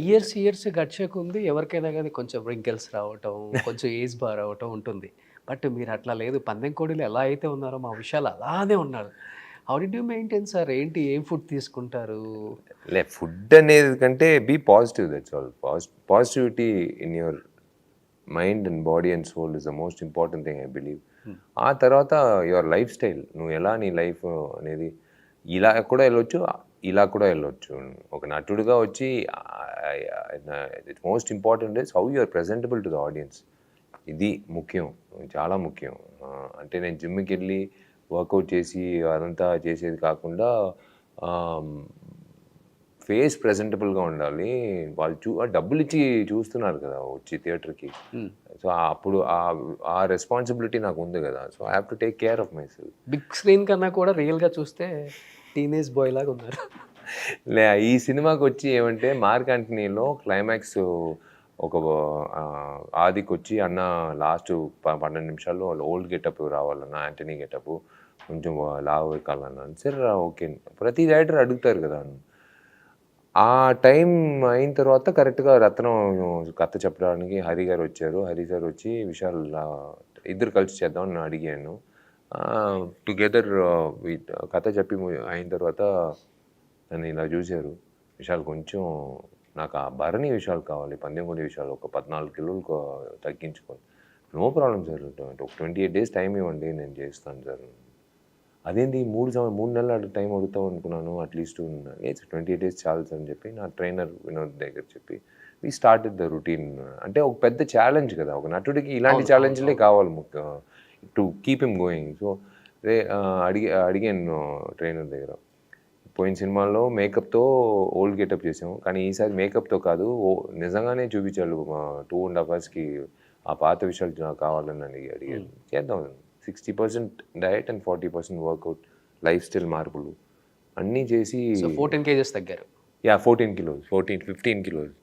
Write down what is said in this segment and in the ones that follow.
Years years గడిచే కొద్దీ ఎవరికైనా గాని కొంచెం రింకిల్స్ రావటం, కొంచెం ఏజ్ బార్ అవ్వటం ఉంటుంది. బట్ మీరు అట్లా లేదు. పందెం కోడిలో ఎలా అయితే ఉన్నారో మా విషయాలు అలానే ఉన్నారు. How did you maintain sir? ఏంటి ఏం ఫుడ్ తీసుకుంటారు? ఫుడ్ అనేది కంటే be positive, that's all. Positivity in your mind and body and soul is the most important thing I believe. Hmm. ఆ తర్వాత యువర్ లైఫ్ స్టైల్, నువ్వు ఎలా నీ లైఫ్ అనేది ఇలా కూడా వెళ్ళొచ్చు, ఇలా కూడా వెళ్ళొచ్చు. ఒక నటుడిగా వచ్చి it most important is how you are presentable to the audience. ఇది ముఖ్యం, చాలా ముఖ్యం. అంటే నేను జిమ్కి వెళ్ళి వర్కౌట్ చేసి అదంతా చేసేది కాకుండా ఫేస్ ప్రెజెంటబుల్గా ఉండాలి. వాళ్ళు డబ్బులు ఇచ్చి చూస్తున్నారు కదా వచ్చి థియేటర్కి. హ్మ్. సో అప్పుడు ఆ రెస్పాన్సిబిలిటీ నాకు ఉంది కదా. So I have to take care of my self. Big screen కన్నా కూడా రియల్‌గా చూస్తే టీనేజ్ బాయ్ లాగా ఉన్నారు. ఈ సినిమాకి వచ్చి ఏమంటే మార్క్ యాంటనీలో క్లైమాక్స్ ఒక ఆదికొచ్చి అన్న లాస్ట్ 12 నిమిషాల్లో వాళ్ళు ఓల్డ్ గెటప్ రావాలన్న, యాంటనీ గెటప్ కొంచెం లావు ఎక్కాలన్న. సరే ఓకే, ప్రతి డైరెక్టర్ అడుగుతారు కదా. ఆ టైం అయిన తర్వాత కరెక్ట్‌గా రత్నం కథ చెప్పడానికి హరి గారు వచ్చారు. హరి గారు వచ్చి విశాల్ ఇద్దరు కలిసి చేద్దాం అని అడిగాను. టుగెదర్ కథ చెప్పి అయిన తర్వాత నన్ను ఇలా చూసారు. విశాల్ కొంచెం నాకు ఆ భరణి విశాల్ కావాలి, పందెంకొండ విశాల్ ఒక 14 కిలోలు తగ్గించుకోవాలి. నో ప్రాబ్లమ్ సార్, ఒక 28 డేస్ టైం ఇవ్వండి నేను చేస్తాను సార్. అదేంటి 3 నెలలు టైం అడుగుతాం అనుకున్నాను అట్లీస్ట్. లేదు 28 డేస్ చాలు సార్ అని చెప్పి నా ట్రైనర్ వినోద్ దగ్గర చెప్పి వి స్టార్టెడ్ ద రొటీన్. అంటే ఒక పెద్ద ఛాలెంజ్ కదా, ఒక నటుడికి ఇలాంటి ఛాలెంజ్లే కావాలి to keep him going. So అడిగాను ట్రైనర్ దగ్గర. పోయిన సినిమాల్లో మేకప్తో ఓల్డ్ గెటప్ చేసాము, కానీ ఈసారి మేకప్తో కాదు, నిజంగానే చూపించాలి 2.5 అవర్స్కి ఆ పాత విషయాలు నాకు కావాలని అడిగాను. చేద్దాం. 60% diet and 40% workout, lifestyle మార్పులు అన్నీ చేసి. సో 14 కేజెస్ తగ్గారు. 14 కిలోస్, 15 కిలోస్.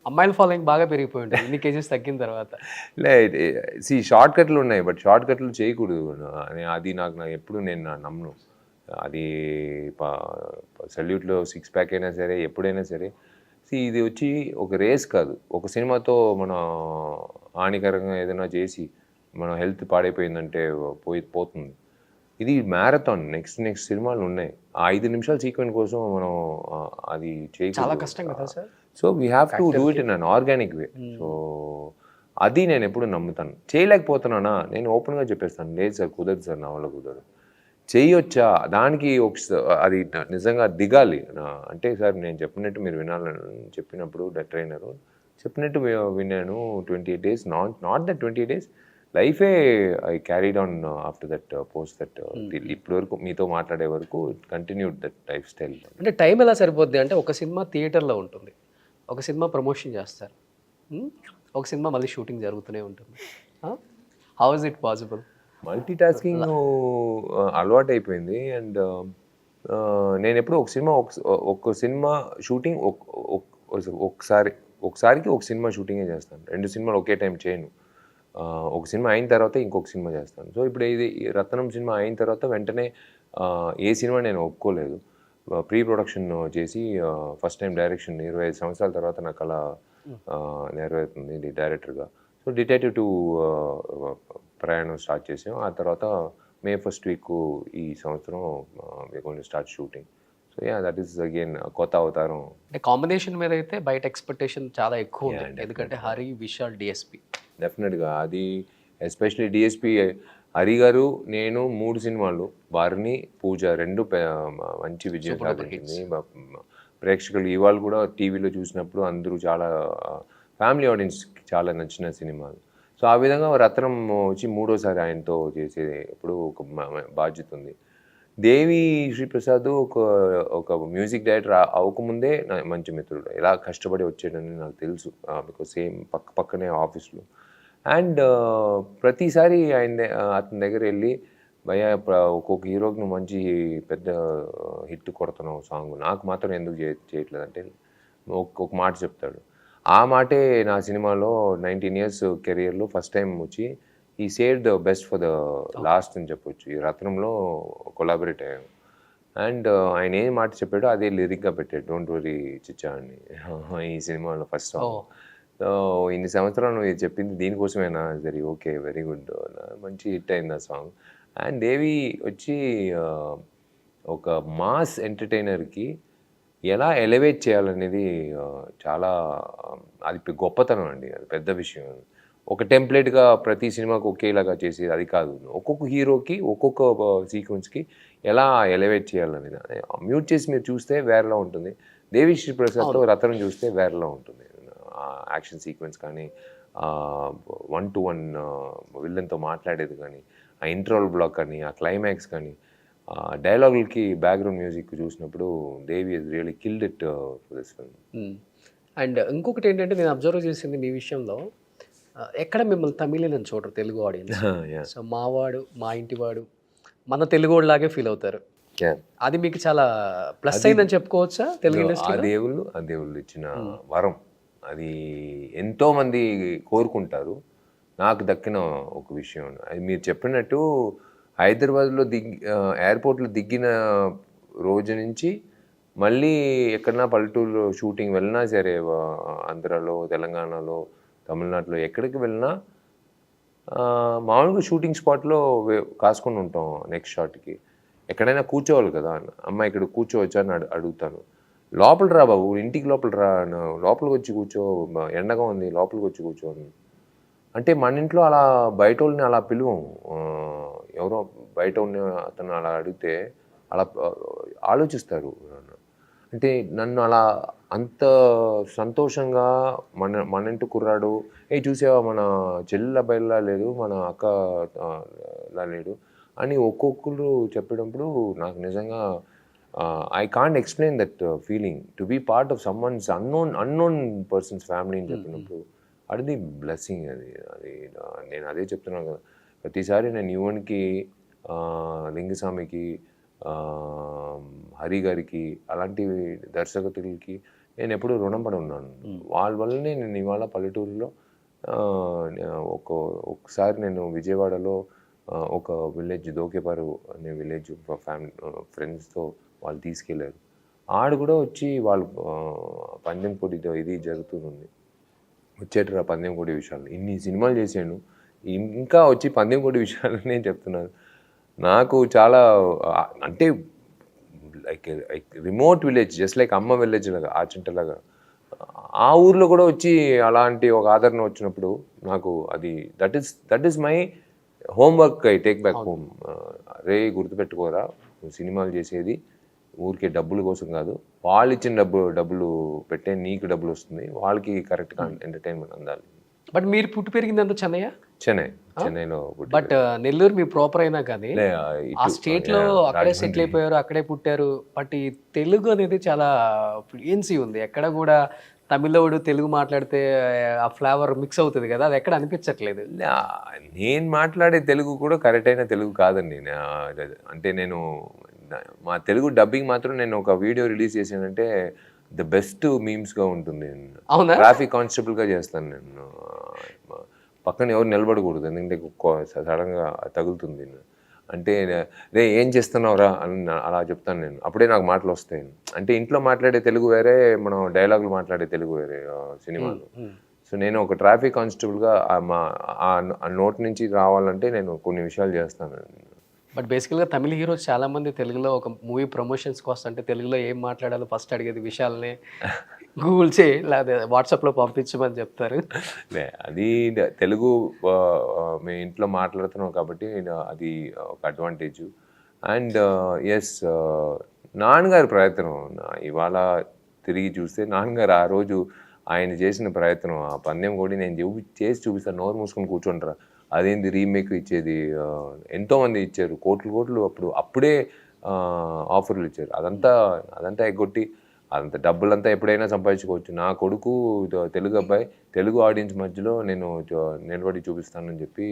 అమ్మాయిల ఫాలోయింగ్ బాగా పెరిగిపోయి ఉంటుంది ఇన్ని కేజెస్ తగ్గిన తర్వాత. షార్ట్ కట్లు ఉన్నాయి, బట్ షార్ట్ కట్లు చేయకూడదు అది నాకు ఎప్పుడు నేను నమ్మను. అది సెల్యూట్లో 6 ప్యాక్ అయినా సరే, ఎప్పుడైనా సరే. ఇది వచ్చి ఒక రేస్ కాదు. ఒక సినిమాతో మనం హానికరంగా ఏదైనా చేసి మన హెల్త్ పాడైపోయిందంటే పోతుంది. ఇది మ్యారథాన్, నెక్స్ట్ సినిమాలు ఉన్నాయి. ఆ 5 నిమిషాల సీక్వెన్స్ కోసం మనం అది చేయకూడదు. చాలా కష్టం కదా sir. So we have to do it in an organic way. So అది నేను ఎప్పుడు నమ్ముతాను. చేయలేకపోతున్నానా నేను ఓపెన్గా చెప్పేస్తాను, లేదు సార్ కుదరదు సార్, నా వల్ల కుదరదు. చేయొచ్చా దానికి అది నిజంగా దిగాలి. అంటే సార్ నేను చెప్పినట్టు మీరు వినాలని చెప్పినప్పుడు ట్రైనరు చెప్పినట్టు విన్నాను. 28 డేస్, నాట్ దట్ 28 డేస్, లైఫే I carried on after that post that. ఇప్పటి వరకు మీతో మాట్లాడే వరకు కంటిన్యూడ్ దట్ లైఫ్ స్టైల్. అంటే టైం ఎలా సరిపోద్ది అంటే, ఒక సినిమా థియేటర్లో ఉంటుంది, ఒక సినిమా ప్రమోషన్ చేస్తారు, ఒక సినిమా మళ్ళీ షూటింగ్ జరుగుతూనే ఉంటుంది. How is it possible? Multi tasking అలవాటు అయిపోయింది. అండ్ నేను ఎప్పుడు ఒక సినిమా షూటింగ్ ఒకసారికి ఒక సినిమా షూటింగే చేస్తాను. 2 సినిమాలు ఒకే టైం చేయను. ఒక సినిమా అయిన తర్వాత ఇంకొక సినిమా చేస్తాను. సో ఇప్పుడు ఇది రత్నం సినిమా అయిన తర్వాత వెంటనే ఏ సినిమా నేను ఒప్పుకోలేదు. ప్రీ ప్రొడక్షన్ చేసి ఫస్ట్ టైం డైరెక్షన్ 25 సంవత్సరాల తర్వాత నాకు అలా నెరవేరుతుంది డైరెక్టర్గా. సో డిటెక్టివ్ 2 ప్రయాణం స్టార్ట్ చేసాం. ఆ తర్వాత May 1st వీక్ ఈ సంవత్సరం we going to start shooting. So that is again కొత్త అవతారం. అంటే కాంబినేషన్ మీద అయితే బయట ఎక్స్పెక్టేషన్ చాలా ఎక్కువ ఉంది, ఎందుకంటే హరి విశాల్ డిఎస్పి. డెఫినెట్గా అది ఎస్పెషలీ డిఎస్పి హరి గారు, నేను 3 సినిమాలు, వారిని పూజ 2 మంచి విజయం సాధించింది. ప్రేక్షకులు ఇవాళ కూడా టీవీలో చూసినప్పుడు అందరూ చాలా ఫ్యామిలీ ఆడియన్స్కి చాలా నచ్చిన సినిమాలు. సో ఆ విధంగా రత్నం వచ్చి 3వసారి ఆయనతో చేసేది ఎప్పుడు ఒక బాధ్యత ఉంది. దేవి శ్రీప్రసాద్ ఒక మ్యూజిక్ డైరెక్టర్ అవ్వకముందే నా మంచి మిత్రుడు. ఎలా కష్టపడి వచ్చాడని నాకు తెలుసు, బికాజ్ సేమ్ పక్కనే ఆఫీస్లో. అండ్ ప్రతిసారి అతని దగ్గర వెళ్ళి, భయ్యా ఒక్కొక్క హీరోకి నువ్వు మంచి పెద్ద హిట్ కొడుతున్నావు సాంగ్, నాకు మాత్రం ఎందుకు చేయట్లేదు అంటే ఒక మాట చెప్తాడు. ఆ మాటే నా సినిమాలో 19 years కెరియర్లో ఫస్ట్ టైం వచ్చి ఈ save the best for the last అని చెప్పొచ్చు. ఈ రత్నంలో కొలాబరేట్ అయ్యాము. అండ్ ఆయన ఏం మాట చెప్పాడో అదే లిరిక్గా పెట్టాడు, డోంట్ వరీ చిచ్చా అని ఈ సినిమాలో ఫస్ట్ ఓ సాంగ్. సో ఇన్ని సంవత్సరాలు నువ్వు ఇది చెప్పింది దీనికోసమేనా, సరే ఓకే వెరీ గుడ్, మంచి హిట్ అయింది ఆ సాంగ్. అండ్ దేవి వచ్చి ఒక మాస్ ఎంటర్టైనర్కి ఎలా ఎలివేట్ చేయాలనేది చాలా అది గొప్పతనం అండి, అది పెద్ద విషయం. ఒక టెంప్లెట్గా ప్రతి సినిమాకి ఒకేలాగా చేసేది అది కాదు, ఒక్కొక్క హీరోకి ఒక్కొక్క సీక్వెన్స్కి ఎలా ఎలివేట్ చేయాలనేది. మ్యూట్ చేసి మీరు చూస్తే వేరేలా ఉంటుంది, దేవిశ్రీ ప్రసాద్తో రతనం చూస్తే వేరేలా ఉంటుంది. యాక్షన్ సీక్వెన్స్ కానీ, 1-to-1 విల్లన్తో మాట్లాడేది కానీ, ఆ ఇంట్రోల్ బ్లాక్ కానీ, ఆ క్లైమాక్స్ కానీ, డైలాగులకి బ్యాక్గ్రౌండ్ మ్యూజిక్ చూసినప్పుడు Devi is really killed it for this film. And ఇంకొకటి ఏంటంటే నేను అబ్జర్వ్ చేసింది మీ విషయంలో, ఎక్కడ మిమ్మల్ని తమిళని చూడరు తెలుగు ఆడియన్స్. సో మావాడు, మా ఇంటివాడు, మన తెలుగులాగే ఫీల్ అవుతారు. అది మీకు చాలా ప్లస్ అయిందని చెప్పుకోవచ్చా తెలుగు ఆ ఇండస్ట్రీ? దేవుళ్ళు ఇచ్చిన వరం అది, ఎంతోమంది కోరుకుంటారు. నాకు దక్కిన ఒక విషయం అది మీరు చెప్పినట్టు, హైదరాబాద్లో ఎయిర్పోర్ట్లో దిగిన రోజు నుంచి మళ్ళీ ఎక్కడన్నా పల్లెటూరులో షూటింగ్ వెళ్ళినా సరే, ఆంధ్రాలో, తెలంగాణలో, తమిళనాడులో ఎక్కడికి వెళ్ళినా మామూలుగా షూటింగ్ స్పాట్లో కాసుకొని ఉంటాం. నెక్స్ట్ షాట్కి ఎక్కడైనా కూర్చోవాలి కదా, అమ్మ ఇక్కడ కూర్చోవచ్చా అని అడుగుతాను. లోపల రా బాబు, ఇంటికి లోపల రా, లోపలికి వచ్చి కూర్చో, ఎండగా ఉంది లోపలికి వచ్చి కూర్చో అంటే మన ఇంట్లో అలా బయట వాళ్ళని అలా పిలువం. ఎవరో బయట ఉన్న అతను అలా అడిగితే అలా ఆలోచిస్తారు. అంటే నన్ను అలా అంత సంతోషంగా మన ఇంటి కుర్రాడు, చూసావా మన చెల్లెల అబ్బాయిలా లేదు, మన అక్క లా లేడు అని ఒక్కొక్కరు చెప్పేటప్పుడు నాకు నిజంగా I can't explain that feeling to be part of someone's unknown persons family అని చెప్పినప్పుడు అది బ్లెస్సింగ్. అది నేను అదే చెప్తున్నాను కదా, ప్రతిసారి నేను యువన్కి, లింగస్వామికి, హరి గారికి, అలాంటి దర్శకులకి నేను ఎప్పుడూ రుణపడి ఉన్నాను. వాళ్ళ వల్లనే నేను ఇవాళ పల్లెటూరులో ఒకసారి నేను విజయవాడలో ఒక విలేజ్, దోకేపారు అనే విలేజ్, ఫ్యామిలీ ఫ్రెండ్స్తో వాళ్ళు తీసుకెళ్ళారు. ఆడు కూడా వచ్చి వాళ్ళు పందెం పొడితో ఇది జరుగుతుంది, వచ్చేటరా పందెం కొడి విషయాలు, ఇన్ని సినిమాలు చేశాను ఇంకా వచ్చి పందెం కొడి విషయాలు నేను చెప్తున్నాను. నాకు చాలా అంటే like remote village, just like అమ్మ విలేజ్ లాగా, ఆచింటలాగా, ఆ ఊర్లో కూడా వచ్చి అలాంటి ఒక ఆదరణ వచ్చినప్పుడు నాకు అది that is my homework. I take back home. రే గుర్తుపెట్టుకోరా, సినిమాలు చేసేది ఊరికే డబ్బుల కోసం కాదు, వాళ్ళు ఇచ్చిన డబ్బులు పెట్టే నీకు డబ్బులు వస్తుంది, వాళ్ళకి కరెక్ట్గా ఎంటర్టైన్మెంట్ అందాలి. బట్ మీరు పుట్టి పెరిగిందంతా చెన్నైలో. బట్ నెల్లూరు మీ ప్రాపర్ అయినా కానీ ఆ స్టేట్ లో అక్కడే సెటిల్ అయిపోయారు, అక్కడే పుట్టారు. బట్ ఈ తెలుగు అనేది చాలా ఫ్లూయెన్సీ ఉంది, ఎక్కడ కూడా తమిళోడు తెలుగు మాట్లాడితే ఆ ఫ్లేవర్ మిక్స్ అవుతుంది కదా, అది ఎక్కడ అనిపించట్లేదు. నేను మాట్లాడే తెలుగు కూడా కరెక్ట్ అయిన తెలుగు కాదండి. అంటే నేను మా తెలుగు డబ్బింగ్ మాత్రం నేను ఒక వీడియో రిలీజ్ చేశానంటే ద బెస్ట్ మీమ్స్గా ఉంటుంది. ట్రాఫిక్ కానిస్టేబుల్గా చేస్తాను నేను, పక్కన ఎవరు నిలబడకూడదు, ఎందుకంటే సడన్గా తగులుతుంది. అంటే రే ఏం చేస్తున్నావురా అని అలా చెప్తాను నేను, అప్పుడే నాకు మాటలు వస్తాయి. అంటే ఇంట్లో మాట్లాడే తెలుగు వేరే, మనం డైలాగులు మాట్లాడే తెలుగు వేరే సినిమాలు. సో నేను ఒక ట్రాఫిక్ కానిస్టేబుల్గా ఆ నోట్ నుంచి రావాలంటే నేను కొన్ని విషయాలు చేస్తాను. బట్ బేసికల్గా తమిళ హీరోస్ చాలామంది తెలుగులో ఒక మూవీ ప్రమోషన్స్కి వస్తుంటే తెలుగులో ఏం మాట్లాడాలో ఫస్ట్ అడిగేది విషయాలని గూగుల్ చేయి, లేదా వాట్సాప్లో పంపించమని చెప్తారు. అది తెలుగు మేము ఇంట్లో మాట్లాడుతున్నాం కాబట్టి అది ఒక అడ్వాంటేజ్. అండ్ ఎస్, నాన్నగారి ప్రయత్నం ఇవాళ తిరిగి చూస్తే, నాన్నగారు ఆ రోజు ఆయన చేసిన ప్రయత్నం, ఆ పందెం కూడా నేను చేసి చూపిస్తాను, నోరు మూసుకొని కూర్చుంటారా, అదేంది రీమేక్ ఇచ్చేది, ఎంతోమంది ఇచ్చారు, కోట్లు అప్పుడే ఆఫర్లు ఇచ్చారు, అదంతా ఎగ్గొట్టి అదంతా డబ్బులంతా ఎప్పుడైనా సంపాదించుకోవచ్చు. నా కొడుకు తెలుగు అబ్బాయి, తెలుగు ఆడియన్స్ మధ్యలో నేను నిలబడి చూపిస్తానని చెప్పి